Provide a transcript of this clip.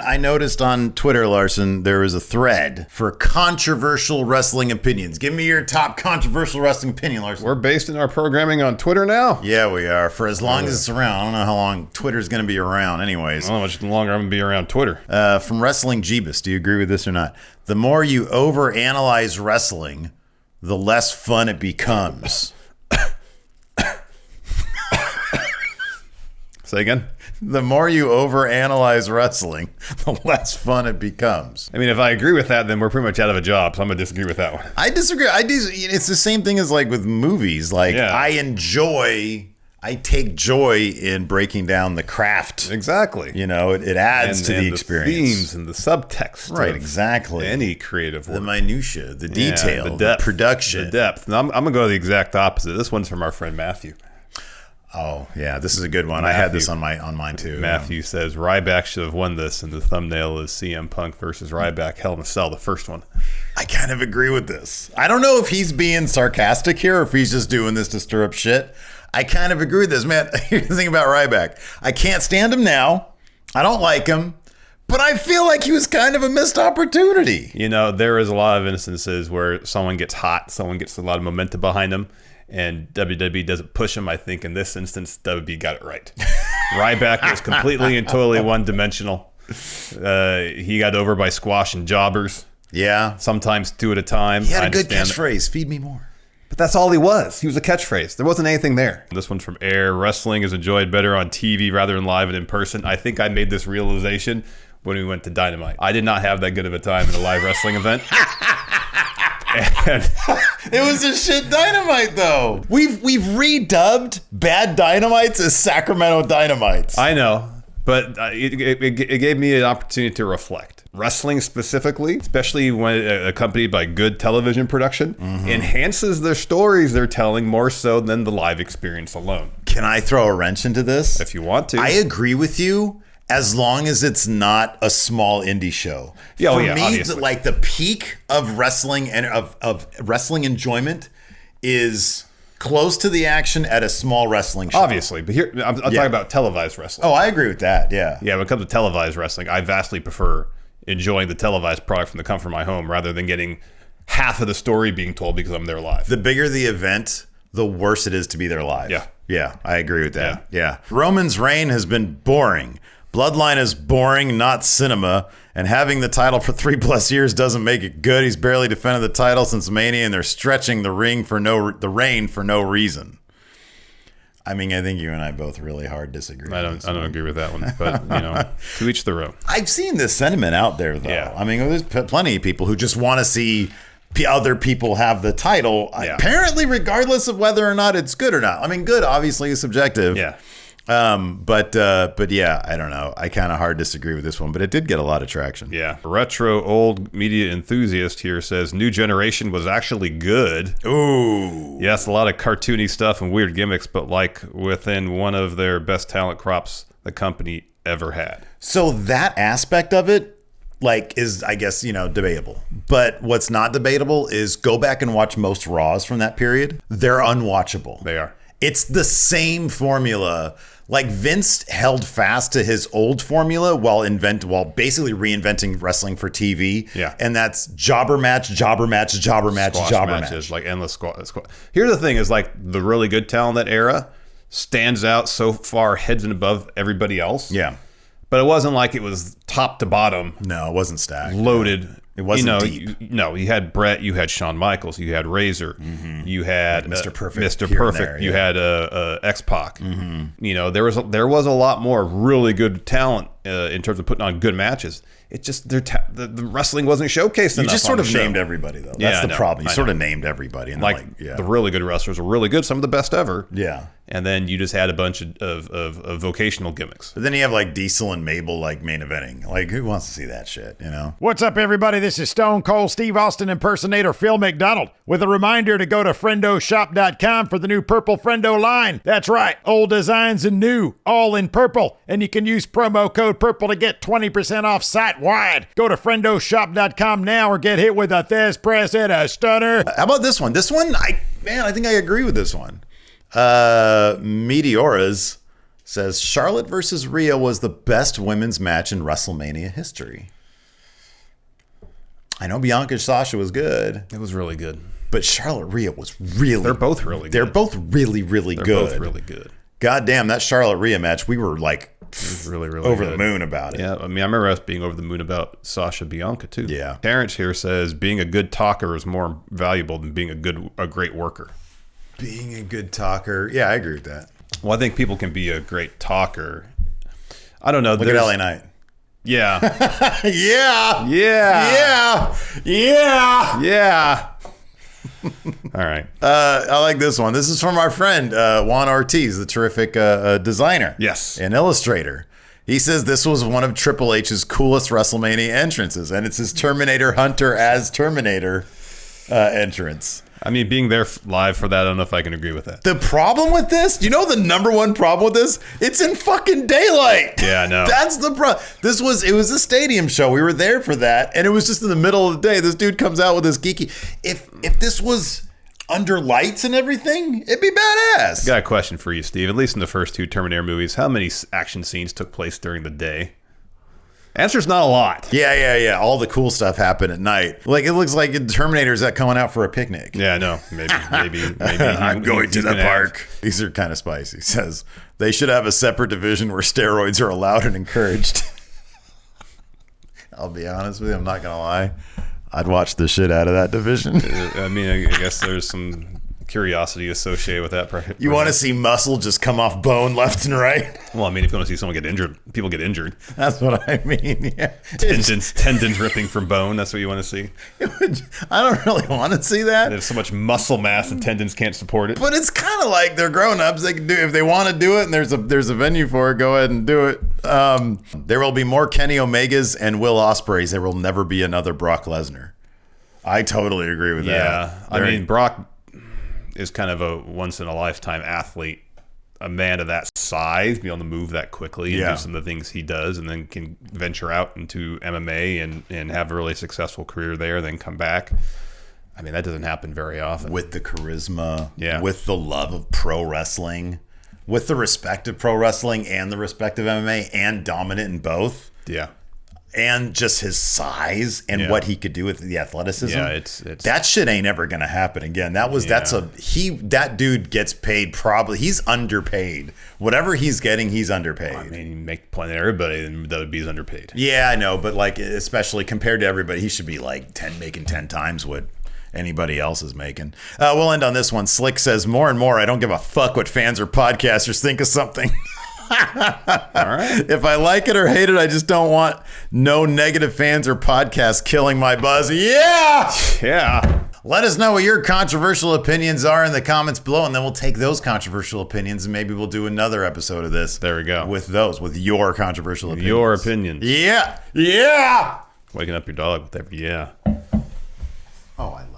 I noticed on Twitter, Larson, there was a thread for controversial wrestling opinions. Give me your top controversial wrestling opinion, Larson. We're based in our programming on Twitter now? Yeah, we are. For as long as it's around. I don't know how long Twitter's going to be around anyways. I don't know how much longer I'm going to be around Twitter. From Wrestling Jeebus, do you agree with this or not? The more you overanalyze wrestling, the less fun it becomes. Say again? The more you overanalyze wrestling, the less fun it becomes. I mean, if I agree with that, then we're pretty much out of a job, so I'm going to disagree with that one. I disagree. It's the same thing as like with movies. Like, Yeah. I take joy in breaking down the craft. Exactly. You know, it adds to the experience. The themes and the subtext. Right, of exactly. Any creative work. The minutia, the detail, the depth, the production. The depth. Now, I'm going to go the exact opposite. This one's from our friend Matthew. Oh, yeah, this is a good one. I had this on mine too. Matthew says, Ryback should have won this, and the thumbnail is CM Punk versus Ryback, Hell in a Cell, the first one. I kind of agree with this. I don't know if he's being sarcastic here or if he's just doing this to stir up shit. I kind of agree with this, man. Here's the thing about Ryback. I can't stand him now. I don't like him. But I feel like he was kind of a missed opportunity. You know, there is a lot of instances where someone gets hot, someone gets a lot of momentum behind them, and WWE doesn't push him. I think in this instance, WWE got it right. Ryback was completely and totally one-dimensional. He got over by squash and jobbers. Yeah. Sometimes two at a time. He had a good catchphrase, feed me more. But that's all he was. He was a catchphrase. There wasn't anything there. This one's from Air. Wrestling is enjoyed better on TV rather than live and in person. I think I made this realization when we went to Dynamite. I did not have that good of a time in a live wrestling event. And it was a shit Dynamite, though. We've redubbed bad Dynamites as Sacramento Dynamites. I know, but it gave me an opportunity to reflect. Wrestling specifically, especially when accompanied by good television production, enhances their stories they're telling more so than the live experience alone. Can I throw a wrench into this? If you want to. I agree with you. As long as it's not a small indie show. Yeah, For me, obviously. Like the peak of wrestling and of wrestling enjoyment is close to the action at a small wrestling show. Obviously, but here I'm talking about televised wrestling. Oh, I agree with that. Yeah. Yeah, when it comes to televised wrestling, I vastly prefer enjoying the televised product from the comfort of my home rather than getting half of the story being told because I'm there live. The bigger the event, the worse it is to be there live. Yeah. Yeah, I agree with that. Yeah. Roman's reign has been boring. Bloodline is boring, not cinema, and having the title for 3+ years doesn't make it good. He's barely defended the title since Mania, and they're stretching the reign for no reason. I mean, I think you and I both really hard disagree. I don't agree with that one, but you know, to each their own. I've seen this sentiment out there, though. Yeah. I mean, there's plenty of people who just want to see other people have the title, apparently regardless of whether or not it's good or not. I mean, good obviously is subjective. Yeah. But yeah, I don't know. I kind of hard disagree with this one, but it did get a lot of traction. Yeah. Retro old media enthusiast here says New Generation was actually good. Ooh. Yes, a lot of cartoony stuff and weird gimmicks, but like within one of their best talent crops the company ever had. So that aspect of it, like, is, I guess, you know, debatable. But what's not debatable is go back and watch most Raws from that period. They're unwatchable. They are. It's the same formula. Like, Vince held fast to his old formula while basically reinventing wrestling for TV. Yeah. And that's jobber match, jobber match, jobber match, Squash jobber matches, match. like endless squash. Here's the thing is, like, the really good talent in that era stands out so far heads and above everybody else. Yeah. But it wasn't like it was top to bottom. No, it wasn't stacked. Loaded. It wasn't deep. You had Brett, you had Shawn Michaels, you had Razor, you had Mr. Perfect. Mr. Perfect, you had X-Pac. You know, there was a lot more really good talent in terms of putting on good matches. It just the wrestling wasn't showcased enough. You just sort of show. named everybody, though. That's the problem. You sort of named everybody. And like the really good wrestlers were really good, some of the best ever. Yeah. And then you just had a bunch of vocational gimmicks. But then you have like Diesel and Mabel like main eventing. Like, who wants to see that shit, you know? What's up, everybody? This is Stone Cold Steve Austin impersonator Phil McDonald with a reminder to go to FriendoShop.com for the new purple Friendo line. That's right, old designs and new, all in purple. And you can use promo code PURPLE to get 20% off site-wide. Go to FriendoShop.com now or get hit with a Thez press and a stunner. How about this one? This one, I think I agree with this one. Meteora's says Charlotte versus Rhea was the best women's match in WrestleMania history. I know Bianca Sasha was good. It was really good. But Charlotte Rhea was really... They're both really good. They're both really, really They're good. both really good. God damn, that Charlotte Rhea match, we were like really over good. the moon about it. Yeah, I mean, I remember us being over the moon about Sasha Bianca too. Yeah. Terrence here says being a good talker is more valuable than being a great worker. Being a good talker. Yeah, I agree with that. Well, I think people can be a great talker. I don't know. Look at LA Knight. Yeah. Yeah. Yeah. Yeah. Yeah. Yeah. All right. I like this one. This is from our friend Juan Ortiz, the terrific designer. Yes. And illustrator. He says this was one of Triple H's coolest WrestleMania entrances, and it's his Terminator Hunter as Terminator entrance. I mean, being there live for that, I don't know if I can agree with that. The problem with this, you know the number one problem with this? It's in fucking daylight. Yeah, I know. That's the problem. It was a stadium show. We were there for that, and it was just in the middle of the day. This dude comes out with this geeky. If this was under lights and everything, it'd be badass. I got a question for you, Steve. At least in the first two Terminator movies, how many action scenes took place during the day? Answer's not a lot. Yeah. All the cool stuff happened at night. Like, it looks like Terminator's that coming out for a picnic. Yeah, no. Maybe. I'm going to the park. These are kind of spicy. He says they should have a separate division where steroids are allowed and encouraged. I'll be honest with you. I'm not going to lie. I'd watch the shit out of that division. I mean, I guess there's some curiosity associated with that. You want to see muscle just come off bone left and right? Well, I mean, if you want to see someone get injured, people get injured. That's what I mean. Yeah. Tendons ripping from bone. That's what you want to see. I don't really want to see that. There's so much muscle mass and tendons can't support it. But it's kind of like they're grown-ups. They can do, if they want to do it, and there's a venue for it, go ahead and do it. There will be more Kenny Omegas and Will Ospreys. There will never be another Brock Lesnar. I totally agree with that. Yeah. I mean, Brock is kind of a once-in-a-lifetime athlete. A man of that size, be able to move that quickly and do some of the things he does, and then can venture out into MMA and have a really successful career there, then come back. I mean, that doesn't happen very often. With the charisma, yeah, with the love of pro wrestling, with the respect of pro wrestling and the respect of MMA, and dominant in both. Yeah. And just his size and what he could do with the athleticism. Yeah, it's that shit ain't ever gonna happen again. That dude gets paid he's underpaid. Whatever he's getting, he's underpaid. I mean, you make plenty of everybody, and WWE's underpaid. Yeah, I know, but like especially compared to everybody, he should be like making 10 times what anybody else is making. We'll end on this one. Slick says, more and more, I don't give a fuck what fans or podcasters think of something. All right. If I like it or hate it, I just don't want no negative fans or podcasts killing my buzz. Yeah. Yeah. Let us know what your controversial opinions are in the comments below, and then we'll take those controversial opinions, and maybe we'll do another episode of this. There we go. With your controversial opinions. Your opinions. Yeah. Yeah. Waking up your dog with every yeah. Oh, I love